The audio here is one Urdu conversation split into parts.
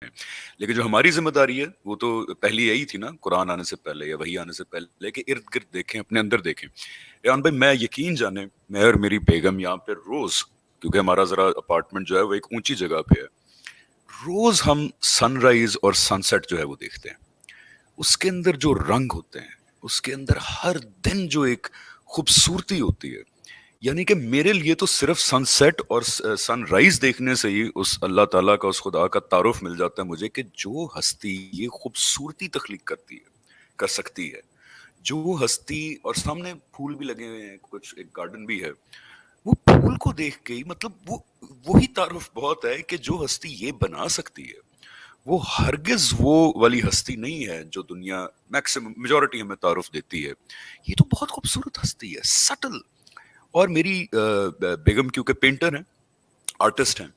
لیکن جو ہماری ذمہ داری ہے وہ تو پہلی یہی تھی نا، قرآن آنے سے پہلے یا وحی آنے سے پہلے، کہ ارد گرد دیکھیں، اپنے اندر دیکھیں. ریحان بھائی، میں یقین جانے، میں اور میری بیگم یہاں پہ روز، کیونکہ ہمارا ذرا اپارٹمنٹ جو ہے وہ ایک اونچی جگہ پہ ہے، روز ہم سن رائز اور سن سیٹ جو ہے وہ دیکھتے ہیں. اس کے اندر جو رنگ ہوتے ہیں، اس کے اندر ہر دن جو ایک خوبصورتی ہوتی ہے، یعنی کہ میرے لیے تو صرف سن سیٹ اور سن رائز دیکھنے سے ہی اس اللہ تعالیٰ کا، اس خدا کا تعارف مل جاتا ہے مجھے، کہ جو ہستی یہ خوبصورتی تخلیق کرتی ہے، کر سکتی ہے، جو ہستی، اور سامنے پھول بھی لگے ہوئے ہیں، کچھ ایک گارڈن بھی ہے، وہ پھول کو دیکھ کے ہی مطلب وہی تعارف بہت ہے کہ جو ہستی یہ بنا سکتی ہے، وہ ہرگز وہ والی ہستی نہیں ہے جو دنیا میکسیمم میجورٹی ہمیں تعارف دیتی ہے. یہ تو بہت خوبصورت ہستی ہے، سٹل. اور میری بیگم کیونکہ پینٹر ہیں، آرٹسٹ ہیں،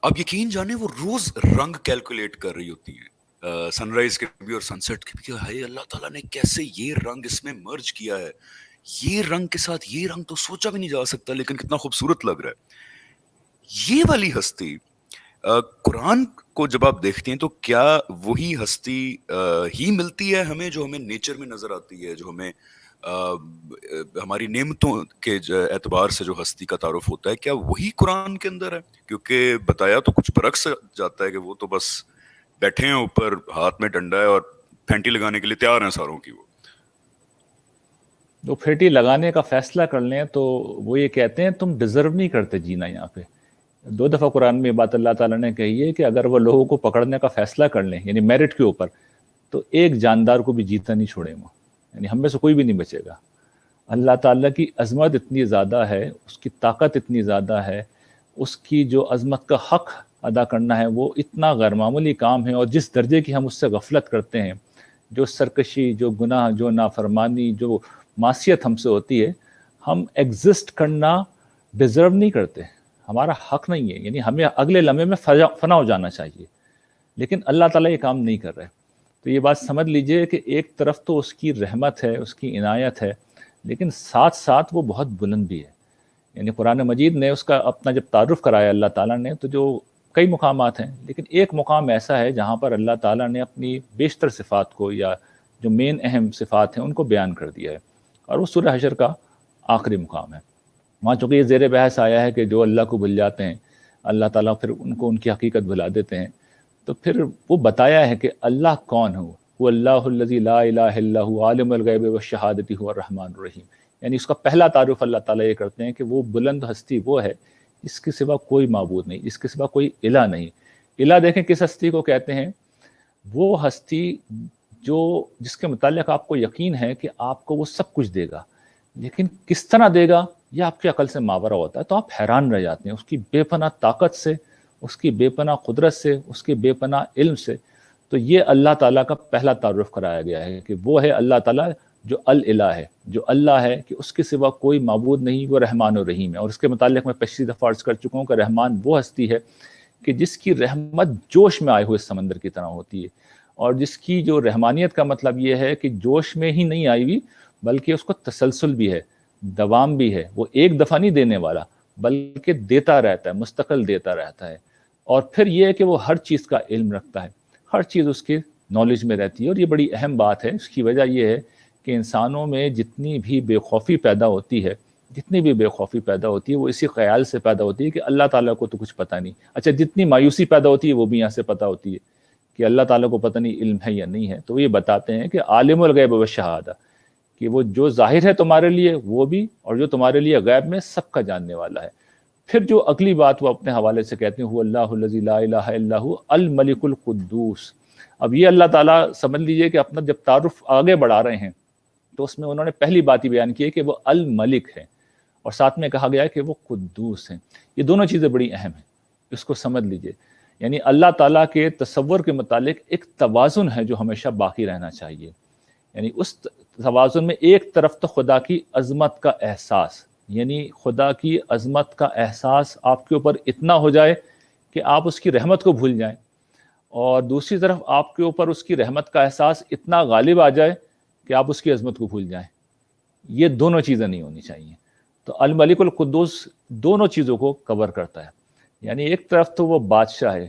اب یقین جانے وہ روز رنگ کیلکولیٹ کر رہی ہوتی ہیں، سن رائز کے بھی اور سن سیٹ کے بھی، کہ ہائے اللہ تعالیٰ نے کیسے یہ رنگ اس میں مرج کیا ہے، یہ رنگ کے ساتھ یہ رنگ تو سوچا بھی نہیں جا سکتا، لیکن کتنا خوبصورت لگ رہا ہے. یہ والی ہستی قرآن کو جب آپ دیکھتے ہیں تو کیا وہی ہستی ہی ملتی ہے ہمیں جو ہمیں نیچر میں نظر آتی ہے، جو ہمیں ہماری نعمتوں کے اعتبار سے جو ہستی کا تعارف ہوتا ہے، کیا وہی قرآن کے اندر ہے؟ کیونکہ بتایا تو کچھ برعکس جاتا ہے کہ وہ تو بس بیٹھے ہیں اوپر، ہاتھ میں ڈنڈا ہے اور پھینٹی لگانے کے لیے تیار ہیں ساروں کی. وہ پھیٹی لگانے کا فیصلہ کر لیں تو وہ یہ کہتے ہیں تم ڈیزرو نہیں کرتے جینا یہاں پہ. 2 دفعہ قرآن میں بات اللہ تعالیٰ نے کہی ہے کہ اگر وہ لوگوں کو پکڑنے کا فیصلہ کر لیں، یعنی میرٹ کے اوپر، تو ایک جاندار کو بھی جیتا نہیں چھوڑیں وہ، یعنی ہم میں سے کوئی بھی نہیں بچے گا. اللہ تعالیٰ کی عظمت اتنی زیادہ ہے، اس کی طاقت اتنی زیادہ ہے، اس کی جو عظمت کا حق ادا کرنا ہے وہ اتنا غیر معمولی کام ہے. اور جس درجے کی ہم اس سے غفلت کرتے ہیں، جو سرکشی، جو گناہ، جو نافرمانی، جو معصیت ہم سے ہوتی ہے، ہم ایگزسٹ کرنا ڈیزرو نہیں کرتے، ہمارا حق نہیں ہے، یعنی ہمیں اگلے لمحے میں فنا ہو جانا چاہیے، لیکن اللہ تعالیٰ یہ کام نہیں کر رہے. تو یہ بات سمجھ لیجئے کہ ایک طرف تو اس کی رحمت ہے، اس کی عنایت ہے، لیکن ساتھ ساتھ وہ بہت بلند بھی ہے. یعنی قرآن مجید نے اس کا اپنا جب تعارف کرایا اللہ تعالیٰ نے، تو جو کئی مقامات ہیں، لیکن ایک مقام ایسا ہے جہاں پر اللہ تعالیٰ نے اپنی بیشتر صفات کو، یا جو مین اہم صفات ہیں، ان کو بیان کر دیا ہے، اور وہ سورہ حشر کا آخری مقام ہے. وہاں چونکہ یہ زیر بحث آیا ہے کہ جو اللہ کو بھول جاتے ہیں، اللہ تعالیٰ پھر ان کو ان کی حقیقت بھلا دیتے ہیں. تو پھر وہ بتایا ہے کہ اللہ کون ہو، وہ اللہ الذی لا الہ الا هو عالم الغیب والشہادۃ هو الرحمن الرحیم. یعنی اس کا پہلا تعارف اللہ تعالیٰ یہ کرتے ہیں کہ وہ بلند ہستی وہ ہے جس کے سوا کوئی معبود نہیں، جس کے سوا کوئی الہ نہیں. الہ دیکھیں کس ہستی کو کہتے ہیں، وہ ہستی جس کے متعلق آپ کو یقین ہے کہ آپ کو وہ سب کچھ دے گا، لیکن کس طرح دے گا یہ آپ کی عقل سے ماورا ہوتا ہے. تو آپ حیران رہ جاتے ہیں اس کی بے پناہ طاقت سے، اس کی بے پناہ قدرت سے، اس کے بے پناہ علم سے. تو یہ اللہ تعالیٰ کا پہلا تعارف کرایا گیا ہے کہ وہ ہے اللہ تعالیٰ جو الہ ہے، جو اللہ ہے کہ اس کے سوا کوئی معبود نہیں، وہ رحمان و رحیم ہے. اور اس کے متعلق میں پچھلی دفعہ عرض کر چکا ہوں کہ رحمان وہ ہستی ہے کہ جس کی رحمت جوش میں آئے ہوئے سمندر کی طرح ہوتی ہے، اور جس کی جو رحمانیت کا مطلب یہ ہے کہ جوش میں ہی نہیں آئی ہوئی، بلکہ اس کو تسلسل بھی ہے، دوام بھی ہے. وہ ایک دفعہ نہیں دینے والا، بلکہ دیتا رہتا ہے، مستقل دیتا رہتا ہے. اور پھر یہ ہے کہ وہ ہر چیز کا علم رکھتا ہے، ہر چیز اس کی نالج میں رہتی ہے. اور یہ بڑی اہم بات ہے. اس کی وجہ یہ ہے کہ انسانوں میں جتنی بھی بے خوفی پیدا ہوتی ہے، وہ اسی خیال سے پیدا ہوتی ہے کہ اللہ تعالیٰ کو تو کچھ پتہ نہیں. اچھا، جتنی مایوسی پیدا ہوتی ہے وہ بھی یہاں سے پتہ ہوتی ہے کہ اللہ تعالیٰ کو پتہ نہیں علم ہے یا نہیں ہے. تو وہ یہ بتاتے ہیں کہ عالم الغیب والشہادہ، کہ وہ جو ظاہر ہے تمہارے لیے وہ بھی، اور جو تمہارے لیے غیب میں سب کا جاننے والا ہے. پھر جو اگلی بات وہ اپنے حوالے سے کہتے ہیں، هو اللہ الذی لا الہ الا هو الملک القدوس. اب یہ اللہ تعالیٰ سمجھ لیجئے کہ اپنا جب تعارف آگے بڑھا رہے ہیں تو اس میں انہوں نے پہلی بات ہی بیان کی ہے کہ وہ الملک ہے، اور ساتھ میں کہا گیا ہے کہ وہ قدوس ہیں. یہ دونوں چیزیں بڑی اہم ہیں، اس کو سمجھ لیجئے. یعنی اللہ تعالیٰ کے تصور کے متعلق ایک توازن ہے جو ہمیشہ باقی رہنا چاہیے. یعنی اس توازن میں ایک طرف تو خدا کی عظمت کا احساس، یعنی خدا کی عظمت کا احساس آپ کے اوپر اتنا ہو جائے کہ آپ اس کی رحمت کو بھول جائیں، اور دوسری طرف آپ کے اوپر اس کی رحمت کا احساس اتنا غالب آ جائے کہ آپ اس کی عظمت کو بھول جائیں. یہ دونوں چیزیں نہیں ہونی چاہیے. تو الملک القدوس دونوں چیزوں کو کور کرتا ہے. یعنی ایک طرف تو وہ بادشاہ ہے،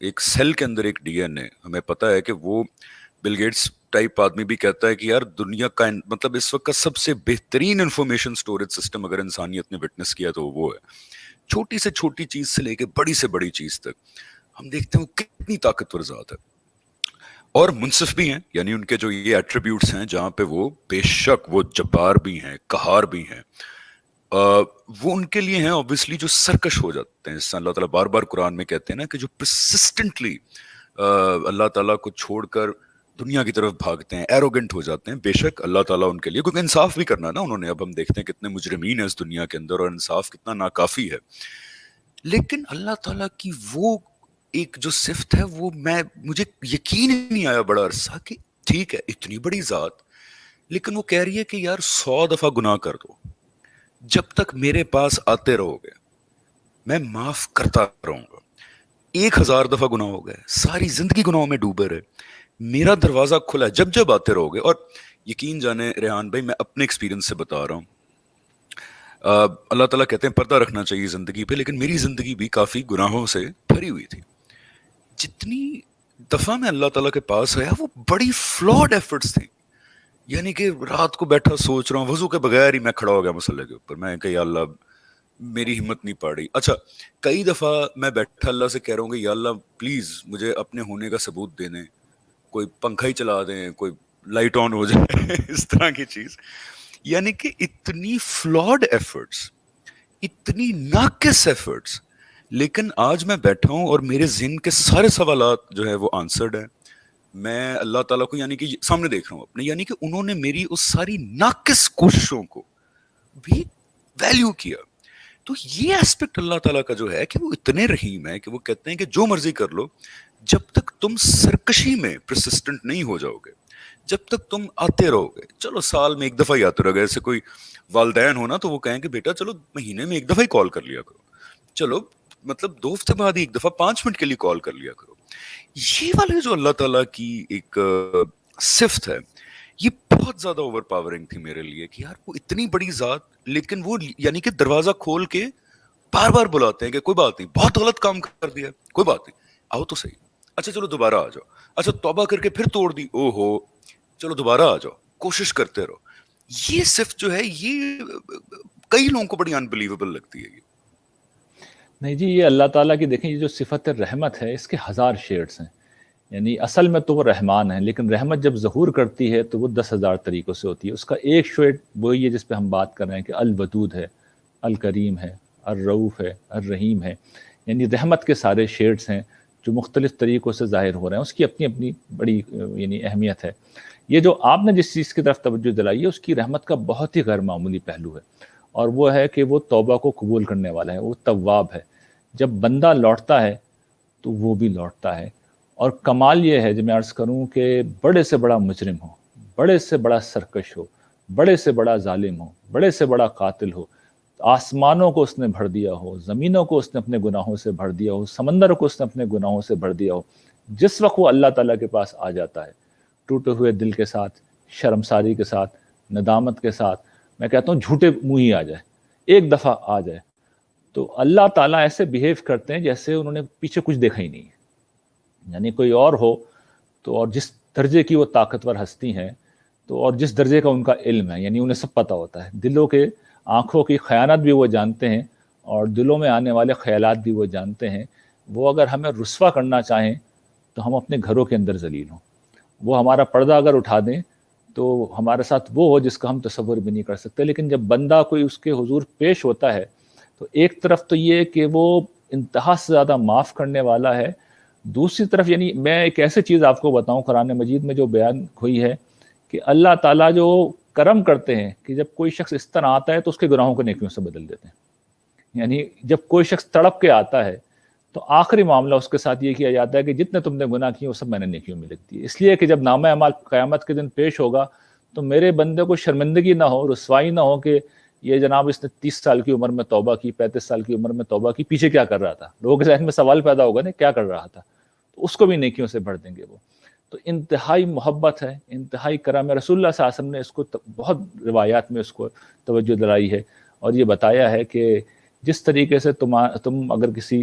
ایک سیل کے اندر ایک ڈی این اے، ہمیں پتا ہے کہ وہ بل گیٹس ٹائپ آدمی بھی کہتا ہے کہ یار دنیا کا مطلب اس وقت کا سب سے بہترین انفارمیشن سٹوریج سسٹم اگر انسانیت نے وٹنس کیا تو وہ ہے. چھوٹی سے چھوٹی چیز سے لے کے بڑی سے بڑی چیز تک ہم دیکھتے ہیں وہ کتنی طاقتور ذات ہے، اور منصف بھی ہیں. یعنی ان کے جو یہ ایٹریبیوٹس ہیں جہاں پہ وہ بے شک وہ جبار بھی ہیں، قہار بھی ہیں، وہ ان کے لیے ہیں obviously جو سرکش ہو جاتے ہیں. جس اللہ تعالیٰ بار بار قرآن میں کہتے ہیں نا کہ جو persistently اللہ تعالیٰ کو چھوڑ کر دنیا کی طرف بھاگتے ہیں، ایروگنٹ ہو جاتے ہیں، بے شک اللہ تعالیٰ ان کے لیے، کیونکہ انصاف بھی کرنا نا انہوں نے. اب ہم دیکھتے ہیں کتنے مجرمین ہیں اس دنیا کے اندر اور انصاف کتنا ناکافی ہے. لیکن اللہ تعالیٰ کی وہ ایک جو صفت ہے وہ مجھے یقین ہی نہیں آیا بڑا عرصہ کہ ٹھیک ہے اتنی بڑی ذات، لیکن وہ کہہ رہی ہے کہ یار 100 دفعہ گناہ کر دو، جب تک میرے پاس آتے رہو گے میں معاف کرتا رہوں گا. 1000 دفعہ گناہ ہو گئے، ساری زندگی گناہوں میں ڈوبے رہے، میرا دروازہ کھلا ہے جب جب آتے رہو گے. اور یقین جانے ریحان بھائی، میں اپنے ایکسپیرینس سے بتا رہا ہوں، اللہ تعالیٰ کہتے ہیں پردہ رکھنا چاہیے زندگی پہ، لیکن میری زندگی بھی کافی گناہوں سے بھری ہوئی تھی. جتنی دفعہ میں اللہ تعالیٰ کے پاس آیا وہ بڑی فلاڈ ایفرٹس تھیں. یعنی کہ رات کو بیٹھا سوچ رہا ہوں، وضو کے بغیر ہی میں کھڑا ہو گیا مسئلے کے اوپر، میں کہ یا اللہ میری ہمت نہیں پڑ رہی. اچھا کئی دفعہ میں بیٹھا اللہ سے کہہ رہا ہوں کہ یا اللہ پلیز مجھے اپنے ہونے کا ثبوت دے دیں، کوئی پنکھا ہی چلا دیں، کوئی لائٹ آن ہو جائے اس طرح کی چیز. یعنی کہ اتنی فلاڈ ایفرٹس، اتنی ناقص ایفرٹس، لیکن آج میں بیٹھا ہوں اور میرے ذہن کے سارے سوالات جو ہے وہ آنسرڈ ہیں. میں اللہ تعالیٰ کو یعنی کہ سامنے دیکھ رہا ہوں اپنے، یعنی کہ انہوں نے میری اس ساری ناقص کوششوں کو بھی ویلیو کیا. تو یہ ایسپیکٹ اللہ تعالیٰ کا جو ہے کہ وہ اتنے رحیم ہے کہ وہ کہتے ہیں کہ جو مرضی کر لو، جب تک تم سرکشی میں پرسسٹنٹ نہیں ہو جاؤ گے، جب تک تم آتے رہو گے. چلو سال میں ایک دفعہ ہی آتے رہو گے، ایسے کوئی والدین ہونا تو وہ کہیں کہ بیٹا چلو مہینے میں ایک دفعہ ہی کال کر لیا کرو، چلو مطلب 2 ہفتے بعد ایک دفعہ 5 منٹ کے لیے کال کر لیا کرو. یہ والے جو اللہ تعالیٰ کی ایک صفت ہے یہ بہت زیادہ اوور پاورنگ تھی میرے لیے کہ یار وہ اتنی بڑی ذات، لیکن وہ یعنی کہ دروازہ کھول کے بار بار بلاتے ہیں کہ کوئی بات نہیں، بہت غلط کام کر دیا، کوئی بات نہیں، آؤ تو صحیح، اچھا چلو دوبارہ آ جاؤ، اچھا توبہ کر کے پھر توڑ دی، او ہو چلو دوبارہ آ جاؤ، کوشش کرتے رہو. یہ صفت جو ہے یہ کئی لوگوں کو بڑی انبلیویبل لگتی ہے. نہیں جی، یہ اللہ تعالیٰ کی دیکھیں یہ جو صفت رحمت ہے اس کے 1000 شیڈز ہیں. یعنی اصل میں تو وہ رحمان ہیں، لیکن رحمت جب ظہور کرتی ہے تو وہ 10,000 طریقوں سے ہوتی ہے. اس کا ایک شیڈ وہی ہے جس پہ ہم بات کر رہے ہیں کہ الودود ہے، الکریم ہے، الرؤوف ہے، الرحیم ہے. یعنی رحمت کے سارے شیڈز ہیں جو مختلف طریقوں سے ظاہر ہو رہے ہیں. اس کی اپنی اپنی بڑی یعنی اہمیت ہے. یہ جو آپ نے جس چیز کی طرف توجہ دلائی ہے اس کی رحمت کا بہت ہی غیر معمولی پہلو ہے، اور وہ ہے کہ وہ توبہ کو قبول کرنے والا ہے، وہ تواب ہے. جب بندہ لوٹتا ہے تو وہ بھی لوٹتا ہے. اور کمال یہ ہے جب میں عرض کروں کہ بڑے سے بڑا مجرم ہو، بڑے سے بڑا سرکش ہو، بڑے سے بڑا ظالم ہو، بڑے سے بڑا قاتل ہو، آسمانوں کو اس نے بھر دیا ہو، زمینوں کو اس نے اپنے گناہوں سے بھر دیا ہو، سمندر کو اس نے اپنے گناہوں سے بھر دیا ہو، جس وقت وہ اللہ تعالیٰ کے پاس آ جاتا ہے ٹوٹے ہوئے دل کے ساتھ، شرمساری کے ساتھ، ندامت کے ساتھ، میں کہتا ہوں جھوٹے منہ ہی آ جائے، ایک دفعہ آ جائے، تو اللہ تعالیٰ ایسے بیہیو کرتے ہیں جیسے انہوں نے پیچھے کچھ دیکھا ہی نہیں ہے. یعنی کوئی اور ہو تو، اور جس درجے کی وہ طاقتور ہستی ہیں تو، اور جس درجے کا ان کا علم ہے، یعنی انہیں سب پتہ ہوتا ہے، دلوں کے آنکھوں کی خیانت بھی وہ جانتے ہیں اور دلوں میں آنے والے خیالات بھی وہ جانتے ہیں. وہ اگر ہمیں رسوا کرنا چاہیں تو ہم اپنے گھروں کے اندر ذلیل ہوں، وہ ہمارا پردہ اگر اٹھا دیں تو ہمارے ساتھ وہ ہو جس کا ہم تصور بھی نہیں کر سکتے. لیکن جب بندہ کوئی اس کے حضور پیش ہوتا ہے تو ایک طرف تو یہ کہ وہ انتہا سے زیادہ معاف کرنے والا ہے، دوسری طرف یعنی میں ایک ایسی چیز آپ کو بتاؤں قرآن مجید میں جو بیان ہوئی ہے کہ اللہ تعالیٰ جو کرم کرتے ہیں کہ جب کوئی شخص اس طرح آتا ہے تو اس کے گناہوں کو نیکیوں سے بدل دیتے ہیں. یعنی جب کوئی شخص تڑپ کے آتا ہے تو آخری معاملہ اس کے ساتھ یہ کیا جاتا ہے کہ جتنے تم نے گناہ کیے وہ سب میں نے نیکیوں میں لکھ دیے، اس لیے کہ جب نامہ اعمال قیامت کے دن پیش ہوگا تو میرے بندے کو شرمندگی نہ ہو، رسوائی نہ ہو کہ یہ جناب اس نے 30 سال کی عمر میں توبہ کی، 35 سال کی عمر میں توبہ کی، پیچھے کیا کر رہا تھا. لوگوں کے ذہن میں سوال پیدا ہوگا نا کیا کر رہا تھا، تو اس کو بھی نیکیوں سے بھر دیں گے وہ. تو انتہائی محبت ہے، انتہائی کرم ہے. رسول اللہ صلی اللہ علیہ وسلم نے اس کو بہت روایات میں اس کو توجہ دلائی ہے اور یہ بتایا ہے کہ جس طریقے سے تم اگر کسی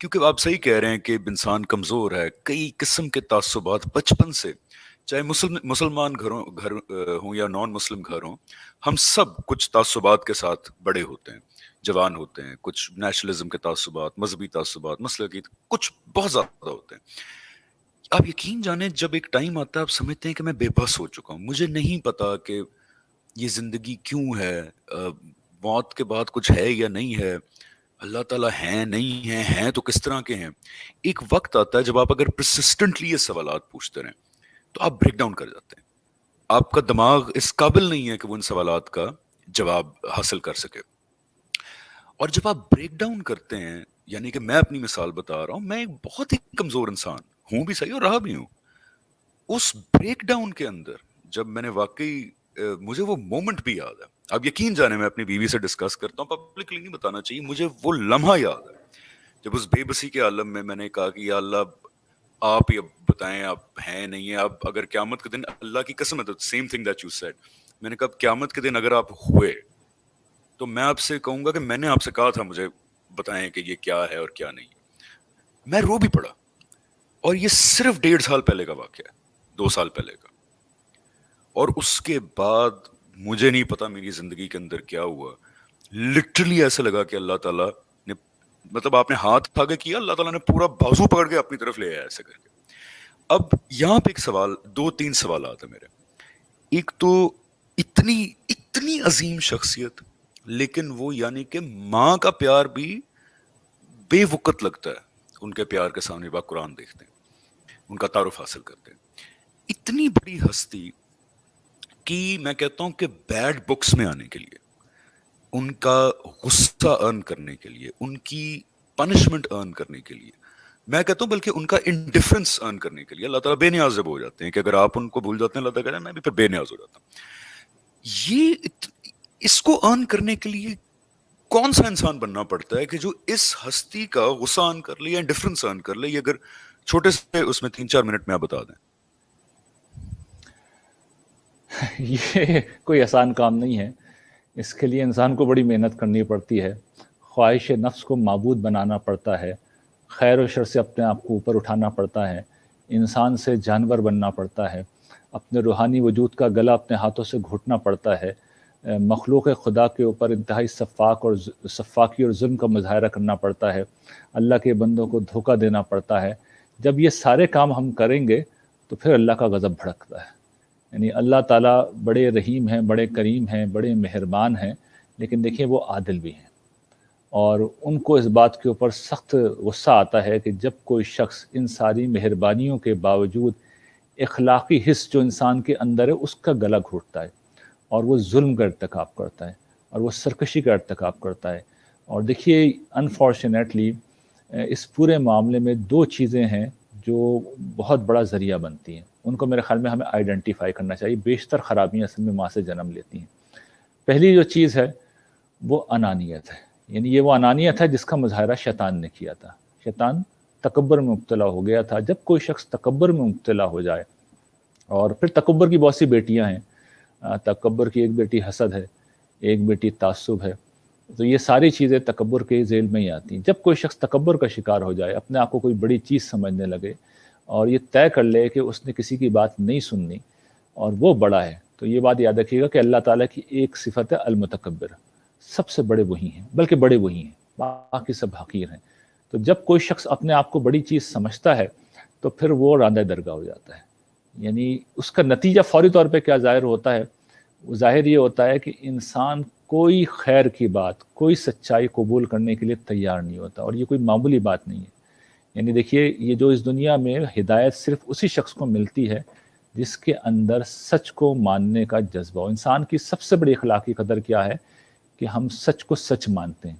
کیونکہ آپ صحیح کہہ رہے ہیں کہ انسان کمزور ہے، کئی قسم کے تعصبات بچپن سے، چاہے مسلمان گھر ہوں یا نان مسلم گھر ہوں، ہم سب کچھ تعصبات کے ساتھ بڑے ہوتے ہیں، جوان ہوتے ہیں، کچھ نیشنلزم کے تعصبات، مذہبی تعصبات، مسلکی، کچھ بہت زیادہ ہوتے ہیں۔ آپ یقین جانیں جب ایک ٹائم آتا ہے آپ سمجھتے ہیں کہ میں بے بس ہو چکا ہوں، مجھے نہیں پتا کہ یہ زندگی کیوں ہے، موت کے بعد کچھ ہے یا نہیں ہے، اللہ تعالیٰ ہیں نہیں ہیں تو کس طرح کے ہیں۔ ایک وقت آتا ہے جب آپ اگر پرسسٹنٹلی یہ سوالات پوچھتے رہیں تو آپ بریک ڈاؤن کر جاتے ہیں، آپ کا دماغ اس قابل نہیں ہے کہ وہ ان سوالات کا جواب حاصل کر سکے۔ اور جب آپ بریک ڈاؤن کرتے ہیں، یعنی کہ میں اپنی مثال بتا رہا ہوں، میں ایک بہت ہی کمزور انسان ہوں بھی صحیح اور رہا بھی ہوں، اس بریک ڈاؤن کے اندر جب میں نے واقعی مجھے وہ مومنٹ بھی یاد ہے، آپ یقین جانے میں اپنی بیوی سے ڈسکس کرتا ہوں، پبلکلی نہیں بتانا چاہیے، مجھے وہ لمحہ یاد ہے جب اس بے بسی کے عالم میں میں نے کہا کہ یا اللہ آپ ہی اب بتائیں آپ ہیں نہیں ہیں، اب اگر قیامت کے دن، اللہ کی قسم ہے، same thing that you said, میں نے کہا قیامت کے دن اگر آپ ہوئے تو میں آپ سے کہوں گا کہ میں نے آپ سے کہا تھا مجھے بتائیں کہ یہ کیا ہے اور کیا نہیں ہے۔ میں رو بھی پڑا، اور یہ صرف 1.5 سال پہلے کا واقعہ ہے، 2 سال پہلے کا۔ اور اس کے بعد مجھے نہیں پتا میری زندگی کے اندر کیا ہوا، لٹرلی ایسا لگا کہ اللہ تعالیٰ نے، مطلب آپ نے ہاتھ آگے کیا، اللہ تعالیٰ نے پورا بازو پکڑ کے اپنی طرف لے آیا ایسے کر کے۔ اب یہاں پہ ایک سوال، 2-3 سوالات ہیں میرے۔ ایک تو اتنی عظیم شخصیت، لیکن وہ یعنی کہ ماں کا پیار بھی بے وقت لگتا ہے ان کے پیار کے سامنے، با قرآن دیکھتے ہیں، ان کا تعارف حاصل کرتے ہیں۔ اتنی بڑی ہستی کی میں کہتا ہوں کہ بیڈ بکس میں آنے کے لیے، ان کا غصہ ارن کرنے کے لیے، ان کی پنشمنٹ ارن کرنے کے لیے، میں کہتا ہوں بلکہ ان کا انڈیفرنس ارن کرنے کے لیے، اللہ تعالیٰ بے نیاز جب ہو جاتے ہیں کہ اگر آپ ان کو بھول جاتے ہیں، اللہ تعالیٰ کہتا ہے میں بھی پھر بے نیاز ہو جاتا ہوں۔ اس کو ارن کرنے کے لیے کون سا انسان بننا پڑتا ہے کہ جو اس ہستی کا غصہ ارن کر لے یا انڈیفرنس ارن کر لے؟ یہ اگر چھوٹے سے اس میں 3-4 منٹ میں آپ بتا دیں۔ یہ کوئی آسان کام نہیں ہے، اس کے لیے انسان کو بڑی محنت کرنی پڑتی ہے، خواہش نفس کو معبود بنانا پڑتا ہے، خیر و شر سے اپنے آپ کو اوپر اٹھانا پڑتا ہے، انسان سے جانور بننا پڑتا ہے، اپنے روحانی وجود کا گلا اپنے ہاتھوں سے گھٹنا پڑتا ہے، مخلوق خدا کے اوپر انتہائی صفاقی اور ظلم کا مظاہرہ کرنا پڑتا ہے، اللہ کے بندوں کو دھوکہ دینا پڑتا ہے۔ جب یہ سارے کام ہم کریں گے تو پھر اللہ کا غضب بھڑکتا ہے۔ یعنی اللہ تعالیٰ بڑے رحیم ہیں، بڑے کریم ہیں، بڑے مہربان ہیں، لیکن دیکھیں وہ عادل بھی ہیں، اور ان کو اس بات کے اوپر سخت غصہ آتا ہے کہ جب کوئی شخص ان ساری مہربانیوں کے باوجود اخلاقی حص جو انسان کے اندر ہے اس کا گلا گھونٹتا ہے، اور وہ ظلم کا ارتکاب کرتا ہے، اور وہ سرکشی کا ارتکاب کرتا ہے۔ اور دیکھیے انفارچونیٹلی اس پورے معاملے میں 2 چیزیں ہیں جو بہت بڑا ذریعہ بنتی ہیں، ان کو میرے خیال میں ہمیں آئیڈینٹیفائی کرنا چاہیے۔ بیشتر خرابیاں اصل میں ماں سے جنم لیتی ہیں۔ پہلی جو چیز ہے وہ انانیت ہے، یعنی یہ وہ انانیت ہے جس کا مظاہرہ شیطان نے کیا تھا۔ شیطان تکبر میں مبتلا ہو گیا تھا۔ جب کوئی شخص تکبر میں مبتلا ہو جائے، اور پھر تکبر کی بہت سی بیٹیاں ہیں، تکبر کی ایک بیٹی حسد ہے، ایک بیٹی تعصب ہے، تو یہ ساری چیزیں تکبر کے ذیل میں ہی آتی ہیں۔ جب کوئی شخص تکبر کا شکار ہو جائے، اپنے آپ کو کوئی بڑی چیز سمجھنے لگے، اور یہ طے کر لے کہ اس نے کسی کی بات نہیں سننی اور وہ بڑا ہے، تو یہ بات یاد رکھیے گا کہ اللہ تعالیٰ کی ایک صفت ہے المتکبر، سب سے بڑے وہی ہیں، بلکہ بڑے وہی ہیں، باقی سب حقیر ہیں۔ تو جب کوئی شخص اپنے آپ کو بڑی چیز سمجھتا ہے تو پھر وہ راندہ درگاہ ہو جاتا ہے۔ یعنی اس کا نتیجہ فوری طور پہ کیا ظاہر ہوتا ہے؟ ظاہر یہ ہوتا ہے کہ انسان کوئی خیر کی بات، کوئی سچائی قبول کرنے کے لیے تیار نہیں ہوتا، اور یہ کوئی معمولی بات نہیں ہے۔ یعنی دیکھیے، یہ جو اس دنیا میں ہدایت صرف اسی شخص کو ملتی ہے جس کے اندر سچ کو ماننے کا جذبہ ہو۔ انسان کی سب سے بڑی اخلاقی قدر کیا ہے کہ ہم سچ کو سچ مانتے ہیں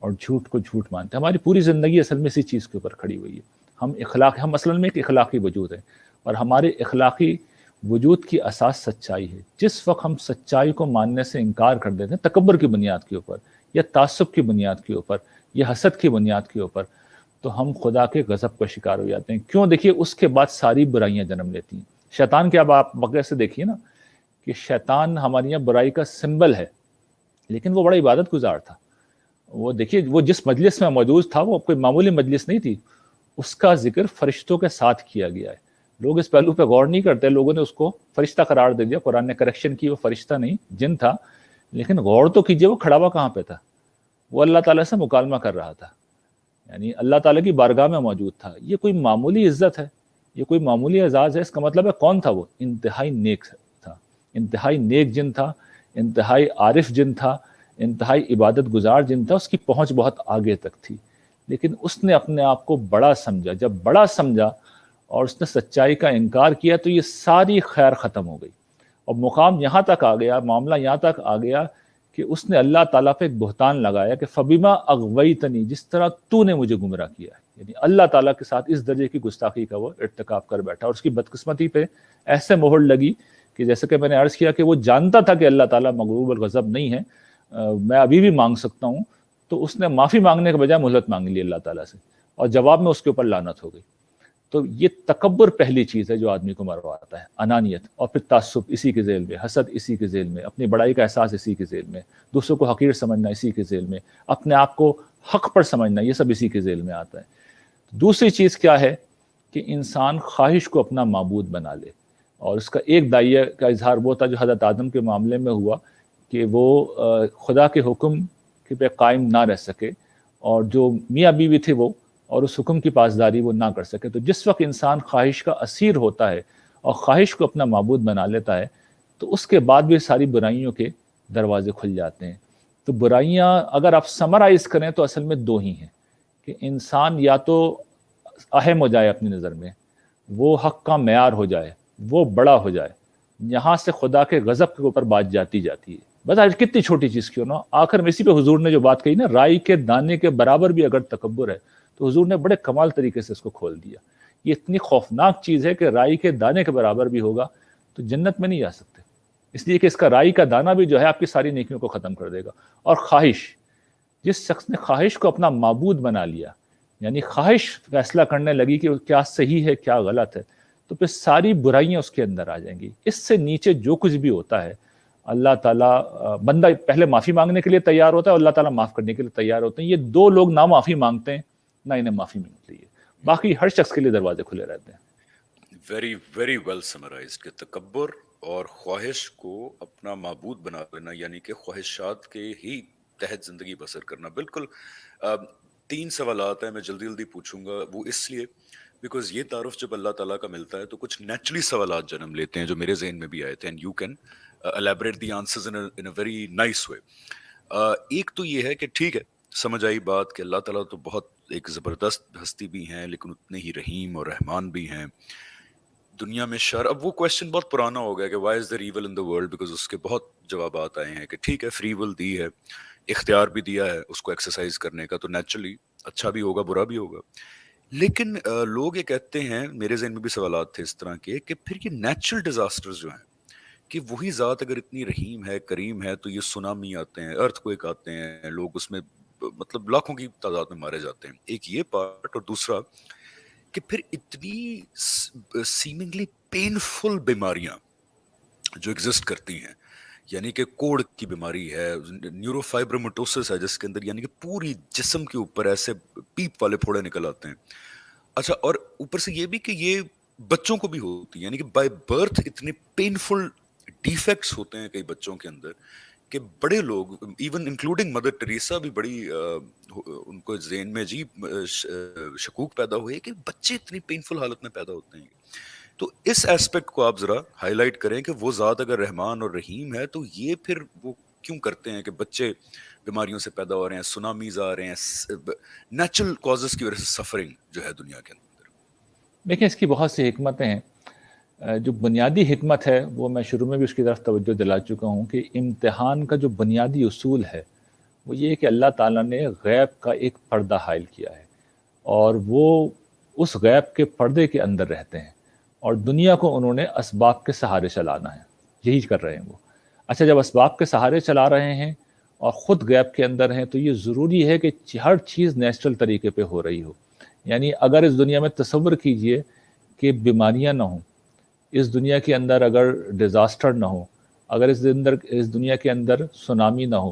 اور جھوٹ کو جھوٹ مانتے ہیں۔ ہماری پوری زندگی اصل میں اسی چیز کے اوپر کھڑی ہوئی ہے۔ ہم اصل میں ایک اخلاقی وجود ہیں، اور ہمارے اخلاقی وجود کی اساس سچائی ہے۔ جس وقت ہم سچائی کو ماننے سے انکار کر دیتے ہیں، تکبر کی بنیاد کے اوپر، یا تعصب کی بنیاد کے اوپر، یا حسد کی بنیاد کے اوپر، تو ہم خدا کے غضب کا شکار ہو جاتے ہیں۔ کیوں؟ دیکھیے، اس کے بعد ساری برائیاں جنم لیتی ہیں۔ شیطان کے اب آپ بغیر سے دیکھیے نا، کہ شیطان ہمارے یہاں برائی کا سمبل ہے، لیکن وہ بڑا عبادت گزار تھا، وہ دیکھیے وہ جس مجلس میں موجود تھا وہ کوئی معمولی مجلس نہیں تھی، اس کا ذکر فرشتوں کے ساتھ کیا گیا ہے. لوگ اس پہلو پہ غور نہیں کرتے، لوگوں نے اس کو فرشتہ قرار دے دیا. قرآن نے کریکشن کی، وہ فرشتہ نہیں جن تھا. لیکن غور تو کیجئے وہ کھڑا ہوا کہاں پہ تھا؟ وہ اللہ تعالیٰ سے مکالمہ کر رہا تھا، یعنی اللہ تعالیٰ کی بارگاہ میں موجود تھا. یہ کوئی معمولی عزت ہے، یہ کوئی معمولی اعزاز ہے. اس کا مطلب ہے کون تھا وہ؟ انتہائی نیک تھا، انتہائی نیک جن تھا، انتہائی عارف جن تھا، انتہائی عبادت گزار جن تھا. اس کی پہنچ بہت آگے تک تھی، لیکن اس نے اپنے آپ کو بڑا سمجھا. جب بڑا سمجھا اور اس نے سچائی کا انکار کیا تو یہ ساری خیر ختم ہو گئی. اور مقام یہاں تک آ گیا، معاملہ یہاں تک آ گیا کہ اس نے اللہ تعالیٰ پہ ایک بہتان لگایا کہ فبیما اغویتنی، جس طرح تو نے مجھے گمراہ کیا ہے. یعنی اللہ تعالیٰ کے ساتھ اس درجے کی گستاخی کا وہ ارتکاب کر بیٹھا. اور اس کی بدقسمتی پہ ایسے مہر لگی کہ جیسے کہ میں نے عرض کیا کہ وہ جانتا تھا کہ اللہ تعالیٰ مغضوب الغضب نہیں ہے، میں ابھی بھی مانگ سکتا ہوں. تو اس نے معافی مانگنے کے بجائے مہلت مانگ لی اللہ تعالیٰ سے، اور جواب میں اس کے اوپر لعنت ہو گئی. تو یہ تکبر پہلی چیز ہے جو آدمی کو مرواتا ہے، انانیت. اور پھر تعصب اسی کے ذیل میں، حسد اسی کے ذیل میں، اپنی بڑائی کا احساس اسی کے ذیل میں، دوسروں کو حقیر سمجھنا اسی کے ذیل میں، اپنے آپ کو حق پر سمجھنا، یہ سب اسی کے ذیل میں آتا ہے. دوسری چیز کیا ہے کہ انسان خواہش کو اپنا معبود بنا لے. اور اس کا ایک داعیہ کا اظہار وہ تھا جو حضرت آدم کے معاملے میں ہوا کہ وہ خدا کے حکم کے پہ قائم نہ رہ سکے، اور جو میاں بیوی تھے وہ اور اس حکم کی پاسداری وہ نہ کر سکے. تو جس وقت انسان خواہش کا اسیر ہوتا ہے اور خواہش کو اپنا معبود بنا لیتا ہے تو اس کے بعد بھی ساری برائیوں کے دروازے کھل جاتے ہیں. تو برائیاں اگر آپ سمرائز کریں تو اصل میں دو ہی ہیں کہ انسان یا تو اہم ہو جائے اپنی نظر میں، وہ حق کا معیار ہو جائے، وہ بڑا ہو جائے، یہاں سے خدا کے غضب کے اوپر بات جاتی ہے. بس آج کتنی چھوٹی چیز کیوں نہ، آخر میں اسی پہ حضور نے جو بات کہی نا، رائی کے دانے کے برابر بھی اگر تکبر ہے تو حضور نے بڑے کمال طریقے سے اس کو کھول دیا. یہ اتنی خوفناک چیز ہے کہ رائی کے دانے کے برابر بھی ہوگا تو جنت میں نہیں جا سکتے، اس لیے کہ اس کا رائی کا دانہ بھی جو ہے آپ کی ساری نیکیوں کو ختم کر دے گا. اور خواہش، جس شخص نے خواہش کو اپنا معبود بنا لیا، یعنی خواہش فیصلہ کرنے لگی کہ کیا صحیح ہے کیا غلط ہے، تو پھر ساری برائیاں اس کے اندر آ جائیں گی. اس سے نیچے جو کچھ بھی ہوتا ہے اللہ تعالیٰ، بندہ پہلے معافی مانگنے کے لیے تیار ہوتا ہے اور اللہ تعالیٰ معاف کرنے کے لیے تیار ہوتے ہیں. یہ دو لوگ نہ معافی مانگتے ہیں نہ انہیں معافی ملتی ہے، باقی ہر شخص کے لیے دروازے کھلے رہتے ہیں. ویری ویری ویل سمرائزڈ کہ تکبر اور خواہش کو اپنا معبود بنا لینا، یعنی کہ خواہشات کے ہی تحت زندگی بسر کرنا. بالکل. 3 سوالات ہیں، میں جلدی جلدی پوچھوں گا، وہ اس لیے بیکاز یہ تعارف جب اللہ تعالیٰ کا ملتا ہے تو کچھ نیچرلی سوالات جنم لیتے ہیں جو میرے ذہن میں بھی آئے تھے، and you can elaborate the answers in a very nice way. ایک تو یہ ہے کہ ٹھیک ہے، سمجھ آئی بات کہ اللہ تعالیٰ تو بہت ایک زبردست ہستی بھی ہیں لیکن اتنے ہی رحیم اور رحمان بھی ہیں. دنیا میں شر، اب وہ کویسچن بہت پرانا ہو گیا کہ why is there evil in the world, because اس کے بہت جوابات آئے ہیں کہ ٹھیک ہے فری ول دی ہے، اختیار بھی دیا ہے اس کو ایکسرسائز کرنے کا، تو نیچرلی اچھا بھی ہوگا برا بھی ہوگا. لیکن لوگ یہ کہتے ہیں، میرے ذہن میں بھی سوالات تھے اس طرح کے، کہ پھر یہ نیچرل ڈیزاسٹرز جو ہیں کہ وہی ذات اگر اتنی رحیم ہے کریم ہے تو یہ سونامی آتے ہیں، ارتھ کوئک آتے ہیں، لوگ اس میں مطلب لاکھوں کی تعداد میں مارے جاتے ہیں. ایک یہ پارٹ، اور دوسرا کہ پھر اتنی سیمنگلی پینفل بیماریاں جو ایگزسٹ کرتی ہیں، یعنی کہ کوڑ کی بیماری ہے، نیورو فائبرومیٹوسس ہے جس کے اندر یعنی کہ پوری جسم کے اوپر ایسے پیپ والے پھوڑے نکل آتے ہیں. اچھا، اور اوپر سے یہ بھی کہ یہ بچوں کو بھی ہوتی ہے، یعنی کہ بائی برتھ اتنے پینفل ڈیفیکٹس ہوتے ہیں کئی بچوں کے اندر کہ بڑے لوگ ایون انکلوڈنگ مدر ٹریسا بھی بڑی ان کو ذہن میں عجیب شکوک پیدا ہوئے کہ بچے اتنی پینفل حالت میں پیدا ہوتے ہیں. تو اس ایسپیکٹ کو آپ ذرا ہائی لائٹ کریں کہ وہ ذات اگر رحمان اور رحیم ہے تو یہ پھر وہ کیوں کرتے ہیں کہ بچے بیماریوں سے پیدا ہو رہے ہیں، سونامیز آ رہے ہیں، نیچرل کازز کی وجہ سے سفرنگ جو ہے دنیا کے اندر. دیکھیں اس کی بہت سی حکمتیں ہیں. جو بنیادی حکمت ہے وہ میں شروع میں بھی اس کی طرف توجہ دلا چکا ہوں کہ امتحان کا جو بنیادی اصول ہے وہ یہ کہ اللہ تعالیٰ نے غیب کا ایک پردہ حائل کیا ہے، اور وہ اس غیب کے پردے کے اندر رہتے ہیں، اور دنیا کو انہوں نے اسباب کے سہارے چلانا ہے، یہی کر رہے ہیں وہ. اچھا، جب اسباب کے سہارے چلا رہے ہیں اور خود غیب کے اندر ہیں تو یہ ضروری ہے کہ ہر چیز نیچرل طریقے پہ ہو رہی ہو. یعنی اگر اس دنیا میں تصور کیجئے کہ بیماریاں نہ ہوں، اس دنیا کے اندر اگر ڈیزاسٹر نہ ہو، اگر اس دنیا کے اندر سونامی نہ ہو،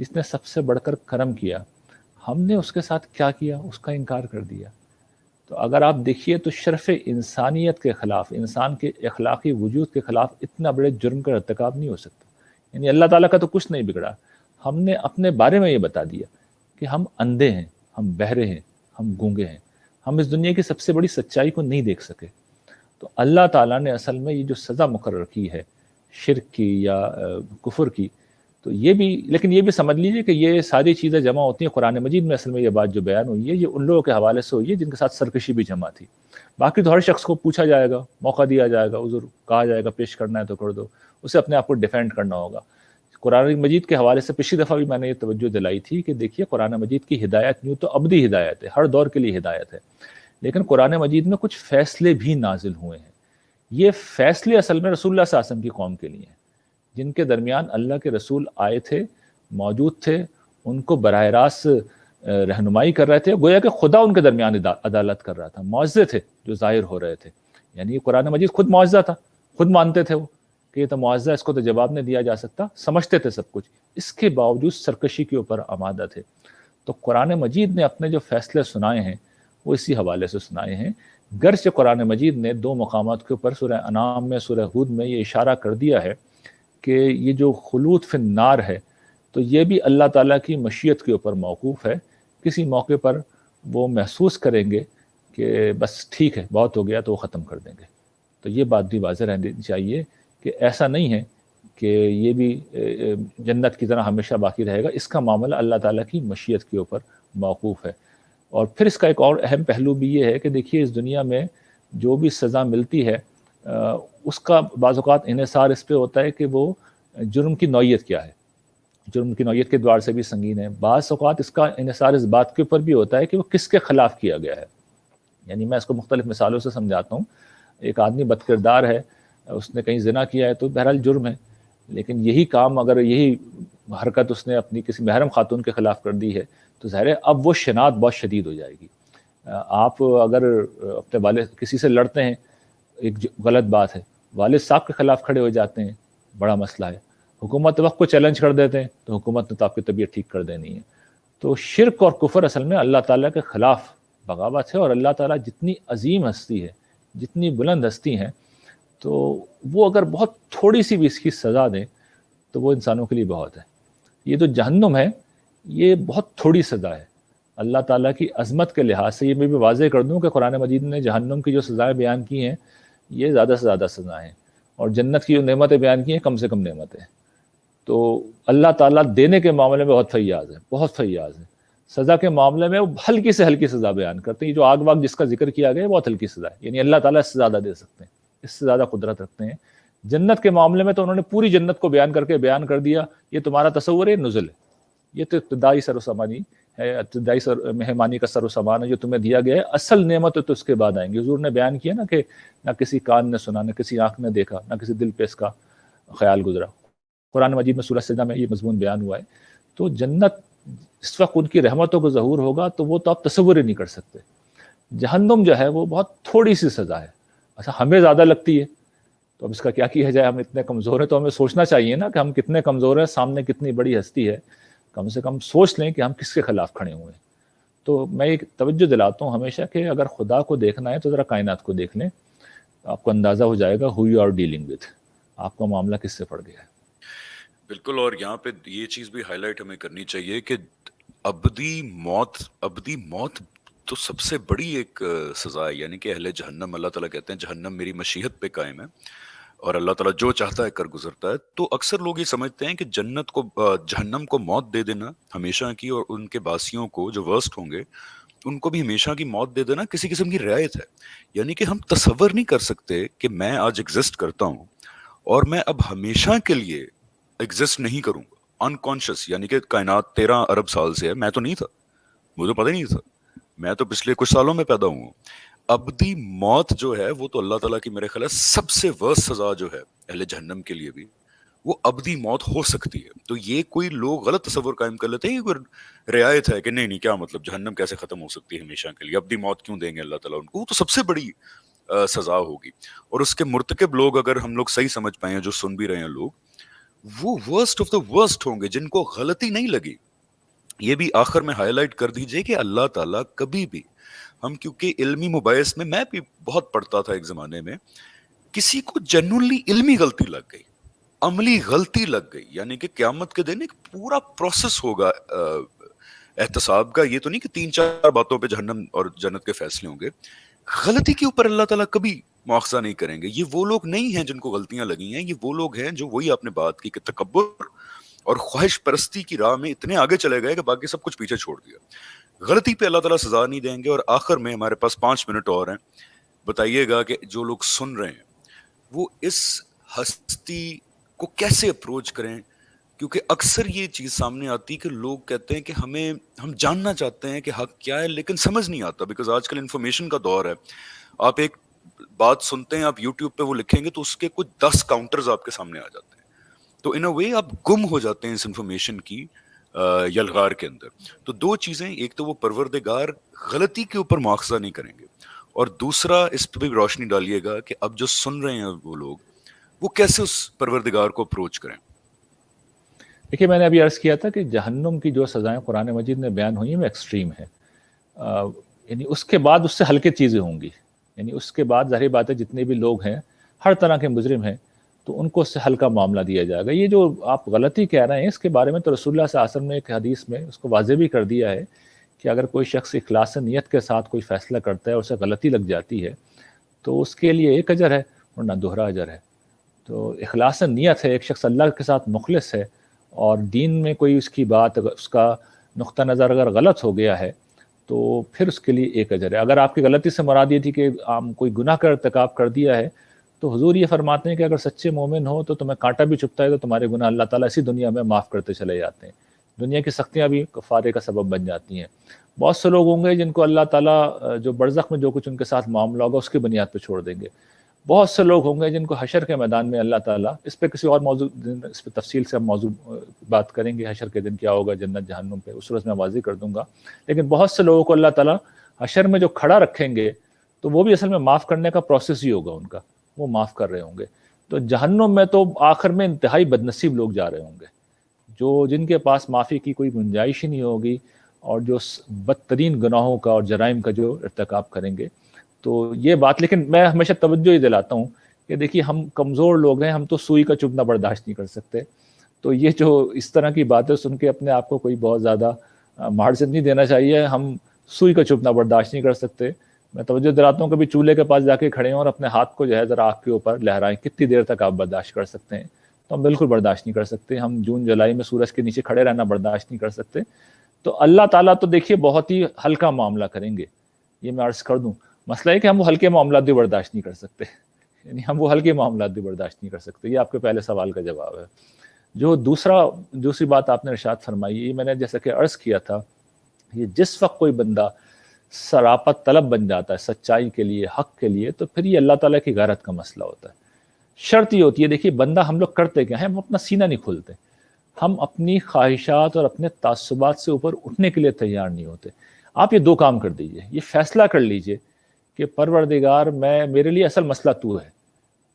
جس نے سب سے بڑھ کر کرم کیا، ہم نے اس کے ساتھ کیا کیا؟ اس کا انکار کر دیا۔ تو اگر آپ دیکھیے تو شرف انسانیت کے خلاف، انسان کے اخلاقی وجود کے خلاف اتنا بڑے جرم کا ارتکاب نہیں ہو سکتا۔ یعنی اللہ تعالیٰ کا تو کچھ نہیں بگڑا، ہم نے اپنے بارے میں یہ بتا دیا کہ ہم اندھے ہیں، ہم بہرے ہیں، ہم گونگے ہیں، ہم اس دنیا کی سب سے بڑی سچائی کو نہیں دیکھ سکے۔ تو اللہ تعالیٰ نے اصل میں یہ جو سزا مقرر کی ہے شرک کی یا کفر کی، تو یہ بھی، لیکن یہ بھی سمجھ لیجئے کہ یہ ساری چیزیں جمع ہوتی ہیں قرآن مجید میں۔ اصل میں یہ بات جو بیان ہوئی ہے یہ ان لوگوں کے حوالے سے ہوئی ہے جن کے ساتھ سرکشی بھی جمع تھی۔ باقی تو ہر شخص کو پوچھا جائے گا، موقع دیا جائے گا، عذر کہا جائے گا پیش کرنا ہے تو کر دو، اسے اپنے آپ کو ڈیفینڈ کرنا ہوگا۔ قرآن مجید کے حوالے سے پچھلی دفعہ بھی میں نے یہ توجہ دلائی تھی کہ دیکھیے قرآن مجید کی ہدایت یوں تو ابدی ہدایت ہے، ہر دور کے لیے ہدایت ہے، لیکن قرآن مجید میں کچھ فیصلے بھی نازل ہوئے ہیں۔ یہ فیصلے اصل میں رسول اللہ صلی اللہ علیہ وسلم کی قوم کے لیے ہیں، جن کے درمیان اللہ کے رسول آئے تھے، موجود تھے، ان کو براہ راست رہنمائی کر رہے تھے، گویا کہ خدا ان کے درمیان عدالت کر رہا تھا۔ معجزے تھے جو ظاہر ہو رہے تھے، یعنی قرآن مجید خود معجزہ تھا، خود مانتے تھے وہ کہ یہ تو معجزہ، اس کو تو جواب نہیں دیا جا سکتا، سمجھتے تھے سب کچھ، اس کے باوجود سرکشی کے اوپر آمادہ تھے۔ تو قرآن مجید نے اپنے جو فیصلے سنائے ہیں وہ اسی حوالے سے سنائے ہیں، گرچہ قرآن مجید نے دو مقامات کے اوپر سورہ انعام میں، سورہ ہود میں یہ اشارہ کر دیا ہے کہ یہ جو خلود فی النار ہے تو یہ بھی اللہ تعالیٰ کی مشیت کے اوپر موقوف ہے۔ کسی موقع پر وہ محسوس کریں گے کہ بس ٹھیک ہے بہت ہو گیا تو وہ ختم کر دیں گے۔ تو یہ بات بھی واضح رہنی چاہیے کہ ایسا نہیں ہے کہ یہ بھی جنت کی طرح ہمیشہ باقی رہے گا، اس کا معاملہ اللہ تعالیٰ کی مشیت کے اوپر موقوف ہے۔ اور پھر اس کا ایک اور اہم پہلو بھی یہ ہے کہ دیکھیے اس دنیا میں جو بھی سزا ملتی ہے اس کا بعض اوقات انحصار اس پہ ہوتا ہے کہ وہ جرم کی نوعیت کیا ہے، جرم کی نوعیت کے دوار سے بھی سنگین ہے۔ بعض اوقات اس کا انحصار اس بات کے اوپر بھی ہوتا ہے کہ وہ کس کے خلاف کیا گیا ہے۔ یعنی میں اس کو مختلف مثالوں سے سمجھاتا ہوں۔ ایک آدمی بد کردار ہے، اس نے کہیں زنا کیا ہے تو بہرحال جرم ہے، لیکن یہی کام اگر یہی حرکت اس نے اپنی کسی محرم خاتون کے خلاف کر دی ہے تو ظاہر ہے اب وہ شناعت بہت شدید ہو جائے گی۔ آپ اگر اپنے والد کسی سے لڑتے ہیں، ایک غلط بات ہے، والد صاحب کے خلاف کھڑے ہو جاتے ہیں، بڑا مسئلہ ہے، حکومت وقت کو چیلنج کر دیتے ہیں تو حکومت نے تو آپ کی طبیعت ٹھیک کر دینی ہے۔ تو شرک اور کفر اصل میں اللہ تعالیٰ کے خلاف بغاوت ہے، اور اللہ تعالیٰ جتنی عظیم ہستی ہے، جتنی بلند ہستی ہیں، تو وہ اگر بہت تھوڑی سی بھی اس کی سزا دیں تو وہ انسانوں کے لیے بہت ہے۔ یہ جو جہنم ہے یہ بہت تھوڑی سزا ہے اللہ تعالیٰ کی عظمت کے لحاظ سے۔ یہ میں بھی واضح کر دوں کہ قرآن مجید نے جہنم کی جو سزائیں بیان کی ہیں یہ زیادہ سے زیادہ سزائیں ہیں، اور جنت کی جو نعمتیں بیان کی ہیں کم سے کم نعمتیں ہیں۔ تو اللہ تعالیٰ دینے کے معاملے میں بہت فیاض ہے، بہت فیاض ہے۔ سزا کے معاملے میں وہ ہلکی سے ہلکی سزا بیان کرتے ہیں، جو آگ واگ جس کا ذکر کیا گیا ہے بہت ہلکی سزا ہے، یعنی اللہ تعالیٰ اس سے زیادہ دے سکتے ہیں، اس سے زیادہ قدرت رکھتے ہیں۔ جنت کے معاملے میں تو انہوں نے پوری جنت کو بیان کر دیا، یہ تمہارا تصور ہے، نزل ہے، یہ تو ابتدائی سر و سامانی ہے، ابتدائی مہمانی کا سر و سامان ہے جو تمہیں دیا گیا ہے، اصل نعمت تو اس کے بعد آئیں گی۔ حضور نے بیان کیا نا کہ نہ کسی کان نے سنا، نہ کسی آنکھ نے دیکھا، نہ کسی دل پہ اس کا خیال گزرا۔ قرآن مجید میں سورہ سجدہ میں یہ مضمون بیان ہوا ہے۔ تو جنت اس وقت ان کی رحمتوں کو ظہور ہوگا تو وہ تو آپ تصور ہی نہیں کر سکتے۔ جہنم جو ہے وہ بہت تھوڑی سی سزا ہے، اچھا ہمیں زیادہ لگتی ہے تو اب اس کا کیا کیا جائے، ہم اتنے کمزور ہیں تو ہمیں سوچنا چاہیے نا کہ ہم کتنے کمزور ہیں، سامنے کتنی بڑی ہستی ہے، کم سے کم سوچ لیں کہ ہم کس کے خلاف کھڑے ہوئے ہیں۔ تو میں ایک توجہ دلاتا ہوں ہمیشہ کہ اگر خدا کو دیکھنا ہے تو ذرا کائنات کو دیکھ لیں، آپ کو اندازہ ہو جائے گا who you are dealing with، آپ کا معاملہ کس سے پڑ گیا ہے۔ بالکل، اور یہاں پہ یہ چیز بھی ہائی لائٹ ہمیں کرنی چاہیے کہ ابدی موت تو سب سے بڑی ایک سزا ہے، یعنی کہ اہل جہنم، اللہ تعالیٰ کہتے ہیں جہنم میری مشیت پہ قائم ہے اور اللہ تعالیٰ جو چاہتا ہے کر گزرتا ہے۔ تو اکثر لوگ یہ سمجھتے ہیں کہ جہنم کو موت دے دینا ہمیشہ کی، اور ان کے باسیوں کو جو ورسٹ ہوں گے ان کو بھی ہمیشہ کی موت دے دینا کسی قسم کی رعایت ہے۔ یعنی کہ ہم تصور نہیں کر سکتے کہ میں آج ایگزسٹ کرتا ہوں اور میں اب ہمیشہ کے لیے ایگزسٹ نہیں کروں گا، انکانشس، یعنی کہ کائنات 13 ارب سال سے ہے، میں تو نہیں تھا، مجھے پتہ ہی نہیں تھا، میں تو پچھلے کچھ سالوں میں پیدا ہوں۔ ابدی موت جو ہے وہ تو اللہ تعالیٰ کی میرے خیال سب سے ورس سزا جو ہے اہل جہنم کے لیے بھی، وہ ابدی موت ہو سکتی ہے۔ تو یہ کوئی لوگ غلط تصور قائم کر لیتے ہیں کہ کوئی رعایت ہے کہ نہیں کیا مطلب جہنم کیسے ختم ہو سکتی ہے ہمیشہ کے لیے، ابدی موت کیوں دیں گے اللہ تعالیٰ ان کو، وہ تو سب سے بڑی سزا ہوگی۔ اور اس کے مرتکب لوگ اگر ہم لوگ صحیح سمجھ پائیں، جو سن بھی رہے ہیں لوگ، وہ ورسٹ آف دا ورسٹ ہوں گے جن کو غلطی نہیں لگی. یہ بھی آخر میں ہائی لائٹ کر دیجئے کہ اللہ تعالیٰ کبھی بھی, ہم کیونکہ علمی مباحث میں بھی بہت پڑھتا تھا ایک زمانے میں, کسی کو جنرلی علمی غلطی لگ گئی, عملی غلطی لگ گئی, یعنی کہ قیامت کے دن ایک پورا پروسیس ہوگا احتساب کا. یہ تو نہیں کہ 3-4 باتوں پہ جہنم اور جنت کے فیصلے ہوں گے. غلطی کے اوپر اللہ تعالیٰ کبھی مواخذہ نہیں کریں گے. یہ وہ لوگ نہیں ہیں جن کو غلطیاں لگی ہیں, یہ وہ لوگ ہیں جو وہی آپ نے بات کی کہ تکبر اور خواہش پرستی کی راہ میں اتنے آگے چلے گئے کہ باقی سب کچھ پیچھے چھوڑ دیا. غلطی پہ اللہ تعالیٰ سزا نہیں دیں گے. اور آخر میں ہمارے پاس 5 منٹ اور ہیں, بتائیے گا کہ جو لوگ سن رہے ہیں وہ اس ہستی کو کیسے اپروچ کریں, کیونکہ اکثر یہ چیز سامنے آتی کہ لوگ کہتے ہیں کہ ہم جاننا چاہتے ہیں کہ حق کیا ہے لیکن سمجھ نہیں آتا, بیکاز آج کل انفارمیشن کا دور ہے. آپ ایک بات سنتے ہیں, آپ یوٹیوب پہ وہ لکھیں گے تو اس کے کچھ 10 کاؤنٹرز آپ کے سامنے آ جاتے ہیں, تو ان اے وے آپ گم ہو جاتے ہیں اس انفارمیشن کی یلغار کے اندر. تو 2 چیزیں, ایک تو وہ پروردگار غلطی کے اوپر مواخذہ نہیں کریں گے, اور دوسرا اس پہ بھی روشنی ڈالیے گا کہ اب جو سن رہے ہیں وہ لوگ وہ کیسے اس پروردگار کو اپروچ کریں. دیکھیے میں نے ابھی عرض کیا تھا کہ جہنم کی جو سزائیں قرآن مجید میں بیان ہوئی ہیں وہ ایکسٹریم ہے, یعنی اس کے بعد اس سے ہلکے چیزیں ہوں گی. یعنی اس کے بعد ظاہر بات ہے جتنے بھی لوگ ہیں ہر طرح کے مجرم ہیں تو ان کو اس سے ہلکا معاملہ دیا جائے گا. یہ جو آپ غلطی کہہ رہے ہیں اس کے بارے میں تو رسول اللہ صلی اللہ علیہ وسلم نے ایک حدیث میں اس کو واضح بھی کر دیا ہے کہ اگر کوئی شخص اخلاص نیت کے ساتھ کوئی فیصلہ کرتا ہے اور اسے غلطی لگ جاتی ہے تو اس کے لیے ایک اجر ہے ورنہ دوہرا اجر ہے. تو اخلاص نیت ہے, ایک شخص اللہ کے ساتھ مخلص ہے اور دین میں کوئی اس کی بات, اس کا نقطہ نظر اگر غلط ہو گیا ہے تو پھر اس کے لیے ایک اجر ہے. اگر آپ کی غلطی سے مراد یہ تھی کہ کوئی گناہ کا ارتکاب کر دیا ہے تو حضور یہ فرماتے ہیں کہ اگر سچے مومن ہو تو تمہیں کانٹا بھی چبھتا ہے تو تمہارے گناہ اللہ تعالیٰ اسی دنیا میں معاف کرتے چلے جاتے ہیں. دنیا کی سختیاں بھی کفارے کا سبب بن جاتی ہیں. بہت سے لوگ ہوں گے جن کو اللہ تعالیٰ جو برزخ میں جو کچھ ان کے ساتھ معاملہ ہوگا اس کی بنیاد پہ چھوڑ دیں گے. بہت سے لوگ ہوں گے جن کو حشر کے میدان میں اللہ تعالیٰ, اس پہ کسی اور موضوع, اس پہ تفصیل سے ہم موضوع بات کریں گے, حشر کے دن کیا ہوگا جنت جہنم پہ, اس روز میں واضح کر دوں گا. لیکن بہت سے لوگوں کو اللہ تعالیٰ حشر میں جو کھڑا رکھیں گے تو وہ بھی اصل میں معاف کرنے کا پروسیس ہی ہوگا ان کا, وہ معاف کر رہے ہوں گے. تو جہنم میں تو آخر میں انتہائی بدنصیب لوگ جا رہے ہوں گے جو جن کے پاس معافی کی کوئی گنجائش ہی نہیں ہوگی اور جو بدترین گناہوں کا اور جرائم کا جو ارتکاب کریں گے. تو یہ بات, لیکن میں ہمیشہ توجہ ہی دلاتا ہوں کہ دیکھیے ہم کمزور لوگ ہیں, ہم تو سوئی کا چبھنا برداشت نہیں کر سکتے. تو یہ جو اس طرح کی باتیں سن کے اپنے آپ کو کوئی بہت زیادہ مارجن نہیں دینا چاہیے. ہم سوئی کا چبھنا برداشت نہیں کر سکتے. میں توجہ دلاتا ہوں کبھی چولہے کے پاس جا کے کھڑے ہوں اور اپنے ہاتھ کو جو ہے ذرا آگ کے اوپر لہرائیں, کتنی دیر تک آپ برداشت کر سکتے ہیں؟ تو ہم بالکل برداشت نہیں کر سکتے. ہم جون جولائی میں سورج کے نیچے کھڑے رہنا برداشت نہیں کر سکتے. تو اللہ تعالیٰ تو دیکھیے بہت ہی ہلکا معاملہ کریں گے, یہ میں عرض کر دوں. مسئلہ ہے کہ ہم وہ ہلکے معاملات بھی برداشت نہیں کر سکتے, یعنی ہم وہ ہلکے معاملات بھی برداشت نہیں کر سکتے. یہ آپ کے پہلے سوال کا جواب ہے. جو دوسری بات آپ نے ارشاد فرمائی, یہ میں نے جیسا کہ عرض کیا تھا, یہ جس وقت کوئی بندہ سراپت طلب بن جاتا ہے سچائی کے لیے, حق کے لیے, تو پھر یہ اللہ تعالیٰ کی غیرت کا مسئلہ ہوتا ہے. شرط یہ ہوتی ہے, دیکھیے بندہ, ہم لوگ کرتے کیا ہیں, ہم اپنا سینہ نہیں کھولتے, ہم اپنی خواہشات اور اپنے تعصبات سے اوپر اٹھنے کے لیے تیار نہیں ہوتے. آپ یہ 2 کام کر دیجئے, یہ فیصلہ کر لیجئے کہ پروردگار میرے لیے اصل مسئلہ تو ہے,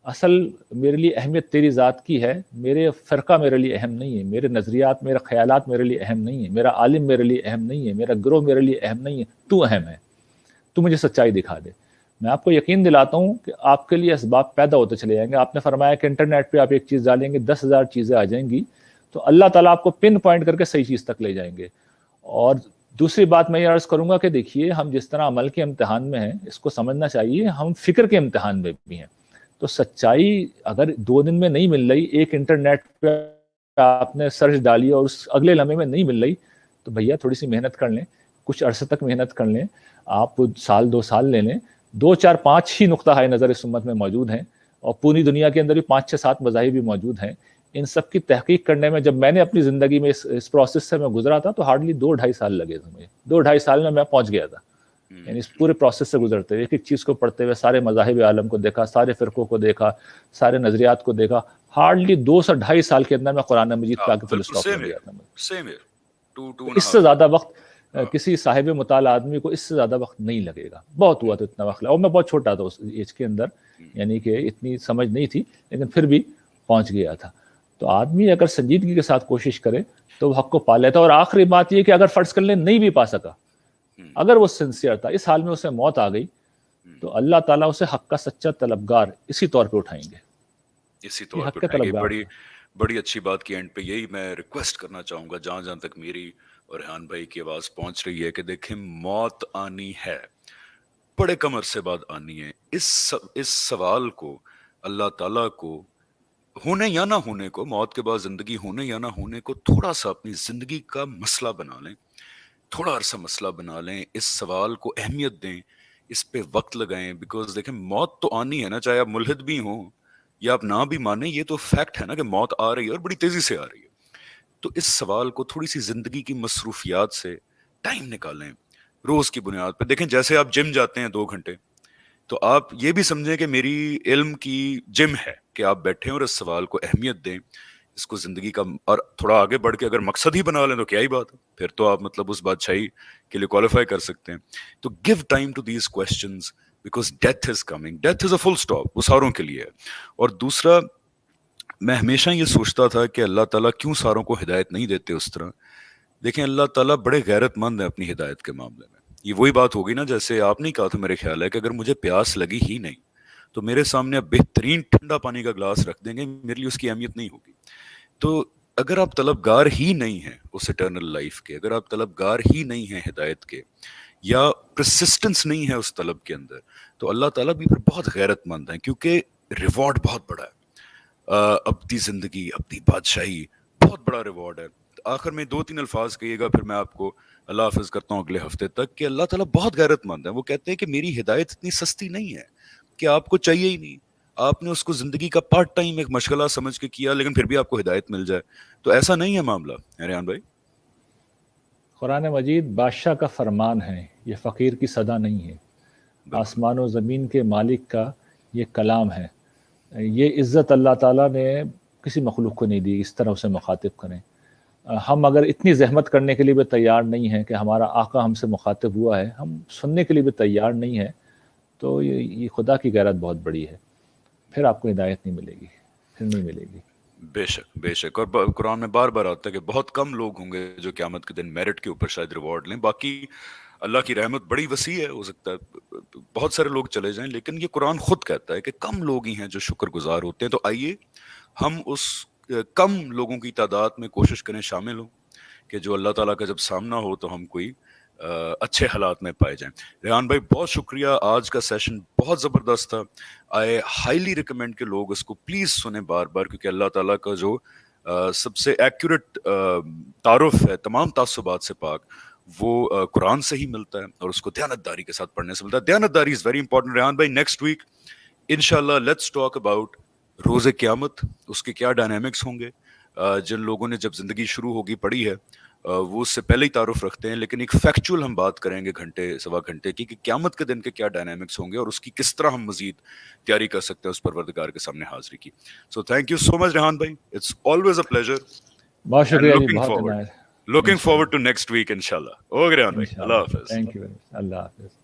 اصل میرے لیے اہمیت تیری ذات کی ہے, میرے فرقہ میرے لیے اہم نہیں ہے, میرے نظریات, میرے خیالات میرے لیے اہم نہیں ہے, میرا عالم میرے لیے اہم نہیں ہے, میرا گروہ میرے لیے اہم نہیں ہے, تو اہم ہے, تو مجھے سچائی دکھا دے. میں آپ کو یقین دلاتا ہوں کہ آپ کے لیے اسباب پیدا ہوتے چلے جائیں گے. آپ نے فرمایا کہ انٹرنیٹ پہ آپ ایک چیز ڈالیں گے 10,000 چیزیں آ جائیں گی, تو اللہ تعالیٰ آپ کو پن پوائنٹ کر کے صحیح چیز تک لے جائیں گے. اور دوسری بات میں یہ عرض کروں گا کہ دیکھیے ہم جس طرح عمل کے امتحان میں ہیں, اس کو سمجھنا چاہیے ہم فکر کے امتحان میں بھی ہیں. تو سچائی اگر 2 دن میں نہیں مل رہی, ایک انٹرنیٹ پہ آپ نے سرچ ڈالی اور اس اگلے لمحے میں نہیں مل رہی, تو بھیا تھوڑی سی محنت کر لیں, کچھ عرصے تک محنت کر لیں, آپ 1 2 سال لے لیں. 2 4 5 ہی نقطہ ہائے نظر اس امت میں موجود ہیں, اور پوری دنیا کے اندر بھی 5 6 7 مذاہب بھی موجود ہیں. ان سب کی تحقیق کرنے میں جب میں نے اپنی زندگی میں اس پروسیس سے میں گزرا تھا تو ہارڈلی 2 2.5 سال لگے تھے مجھے. 2 2.5 سال میں پہنچ گیا تھا. یعنی اس پورے پروسیس سے گزرتے ہوئے, ایک چیز کو پڑھتے ہوئے, سارے مذاہب عالم کو دیکھا, سارے فرقوں کو دیکھا, سارے نظریات کو دیکھا. ہارڈلی 2 سے 2.5 سال کے اندر میں قرآن مجید پہ آگے فل اسٹاپ کر دیا تھا. اس سے زیادہ وقت کسی صاحب مطالعہ آدمی کو اس سے زیادہ وقت نہیں لگے گا. بہت ہوا تو اتنا وقت لگا, اور میں بہت چھوٹا تھا اس ایج کے اندر, یعنی کہ اتنی سمجھ نہیں تھی, لیکن پھر بھی پہنچ گیا تھا. تو آدمی اگر سنجیدگی کے ساتھ کوشش کرے تو وہ حق کو پا لیتا ہے. اور آخری بات یہ کہ اگر فرض کر لیں نہیں بھی پا سکا, اگر وہ سنسیئر تھا, اس حال میں اسے موت آ گئی, تو اللہ تعالیٰ اسے حق کا سچا طلبگار اسی طور پہ اٹھائیں گے, اسی یہ طور حق پہ کے اٹھائیں گے. طلبگار بڑی تھے. بڑی اچھی بات کی اینڈ پہ یہی میں ریکویسٹ کرنا چاہوں گا, جہاں جہاں تک میری اور ریحان بھائی کی آواز پہنچ رہی ہے, کہ دیکھیں موت آنی ہے, بڑے کم عرصے بعد آنی ہے. اس سوال کو اللہ تعالیٰ کو, ہونے یا نہ ہونے کو, موت کے بعد زندگی ہونے یا نہ ہونے کو, تھوڑا سا اپنی زندگی کا مسئلہ بنا لیں, تھوڑا عرصہ مسئلہ بنا لیں, اس سوال کو اہمیت دیں, اس پہ وقت لگائیں. بیکاز دیکھیں موت تو آنی ہے نا, چاہے آپ ملحد بھی ہوں یا آپ نہ بھی مانیں, یہ تو فیکٹ ہے نا کہ موت آ رہی ہے اور بڑی تیزی سے آ رہی ہے. تو اس سوال کو تھوڑی سی زندگی کی مصروفیات سے ٹائم نکالیں, روز کی بنیاد پہ. دیکھیں جیسے آپ جم جاتے ہیں 2 گھنٹے, تو آپ یہ بھی سمجھیں کہ میری علم کی جم ہے, کہ آپ بیٹھیں اور اس سوال کو اہمیت دیں, اس کو زندگی کا, اور تھوڑا آگے بڑھ کے اگر مقصد ہی بنا لیں تو کیا ہی بات ہے, پھر تو آپ مطلب اس بادشاہی کے لیے کوالیفائی کر سکتے ہیں. تو give time to these questions, because death is coming, death is a full stop, وہ ساروں کے لیے ہے. اور دوسرا, میں ہمیشہ یہ سوچتا تھا کہ اللہ تعالیٰ کیوں ساروں کو ہدایت نہیں دیتے اس طرح. دیکھیں اللہ تعالیٰ بڑے غیرت مند ہیں اپنی ہدایت کے معاملے میں. یہ وہی بات ہوگی نا, جیسے آپ نے کہا تھا, میرے خیال ہے کہ اگر مجھے پیاس لگی ہی نہیں تو میرے سامنے آپ بہترین ٹھنڈا پانی کا گلاس رکھ دیں گے, میرے لیے اس کی اہمیت نہیں ہوگی. تو اگر آپ طلبگار ہی نہیں ہیں اس اٹرنل لائف کے, اگر آپ طلبگار ہی نہیں ہیں ہدایت کے, یا پرسسٹنس نہیں ہے اس طلب کے اندر, تو اللہ تعالیٰ بھی پھر بہت غیرت مند ہیں, کیونکہ ریوارڈ بہت بڑا ہے. ابدی زندگی, ابدی بادشاہی, بہت بڑا ریوارڈ ہے. آخر میں 2-3 الفاظ کہیے گا, پھر میں آپ کو اللہ حافظ کرتا ہوں اگلے ہفتے تک, کہ اللہ تعالیٰ بہت غیرت مند ہے. وہ کہتے ہیں کہ میری ہدایت اتنی سستی نہیں ہے کہ آپ کو چاہیے ہی نہیں, آپ نے اس کو زندگی کا پارٹ ٹائم ایک مشغلہ سمجھ کے کیا, لیکن پھر بھی آپ کو ہدایت مل جائے. تو ایسا نہیں ہے معاملہ, ریحان بھائی. قرآن مجید بادشاہ کا فرمان ہے, یہ فقیر کی صدا نہیں ہے. بالکل آسمان و زمین کے مالک کا یہ کلام ہے. یہ عزت اللہ تعالیٰ نے کسی مخلوق کو نہیں دی, اس طرح اسے مخاطب کریں. ہم اگر اتنی زحمت کرنے کے لیے بھی تیار نہیں ہیں کہ ہمارا آقا ہم سے مخاطب ہوا ہے, ہم سننے کے لیے بھی تیار نہیں ہیں, تو یہ خدا کی غیرت بہت بڑی ہے. پھر آپ کو ہدایت نہیں ملے گی, پھر نہیں ملے گی. بے شک, بے شک. اور قرآن میں بار بار آتا ہے کہ بہت کم لوگ ہوں گے جو قیامت کے دن میرٹ کے اوپر شاید ریوارڈ لیں. باقی اللہ کی رحمت بڑی وسیع ہے, ہو سکتا ہے بہت سارے لوگ چلے جائیں, لیکن یہ قرآن خود کہتا ہے کہ کم لوگ ہی ہیں جو شکر گزار ہوتے ہیں. تو آئیے ہم اس کم لوگوں کی تعداد میں کوشش کریں شامل ہوں, کہ جو اللہ تعالیٰ کا جب سامنا ہو تو ہم کوئی اچھے حالات میں پائے جائیں. ریحان بھائی بہت شکریہ, آج کا سیشن بہت زبردست تھا. آئی ہائیلی ریکمینڈ کہ لوگ اس کو پلیز سنیں بار بار, کیونکہ اللہ تعالیٰ کا جو سب سے ایکوریٹ تعارف ہے تمام تعصبات سے پاک, وہ قرآن سے ہی ملتا ہے, اور اس کو دیانتداری کے ساتھ پڑھنے سے ملتا ہے. دیانتداری از ویری امپورٹنٹ. ریحان بھائی نیکسٹ ویک انشاءاللہ لیٹس ٹاک اباؤٹ روز قیامت, اس کے کیا ڈائنامکس ہوں گے. جن لوگوں نے جب زندگی شروع ہوگی پڑھی ہے وہ اس سے پہلے ہی تعارف رکھتے ہیں, لیکن ایک فیکچول ہم بات کریں گے گھنٹے سوا گھنٹے کی, کہ قیامت کے دن کے کیا ڈائنامکس ہوں گے اور اس کی کس طرح ہم مزید تیاری کر سکتے ہیں اس پروردگار کے سامنے حاضری کی. So thank you so much Rehan بھائی, اٹس آلویز اے پلیزر, بہت اینڈ شکریہ جی, لوکنگ بہت فارورڈ عنایت. لوکنگ انشاءاللہ فارورڈ ٹو نیکسٹ ویک انشاءاللہ. اوکے ریحان بھائی, اللہ انشاءاللہ. حافظ. Thank you very much. اللہ حافظ.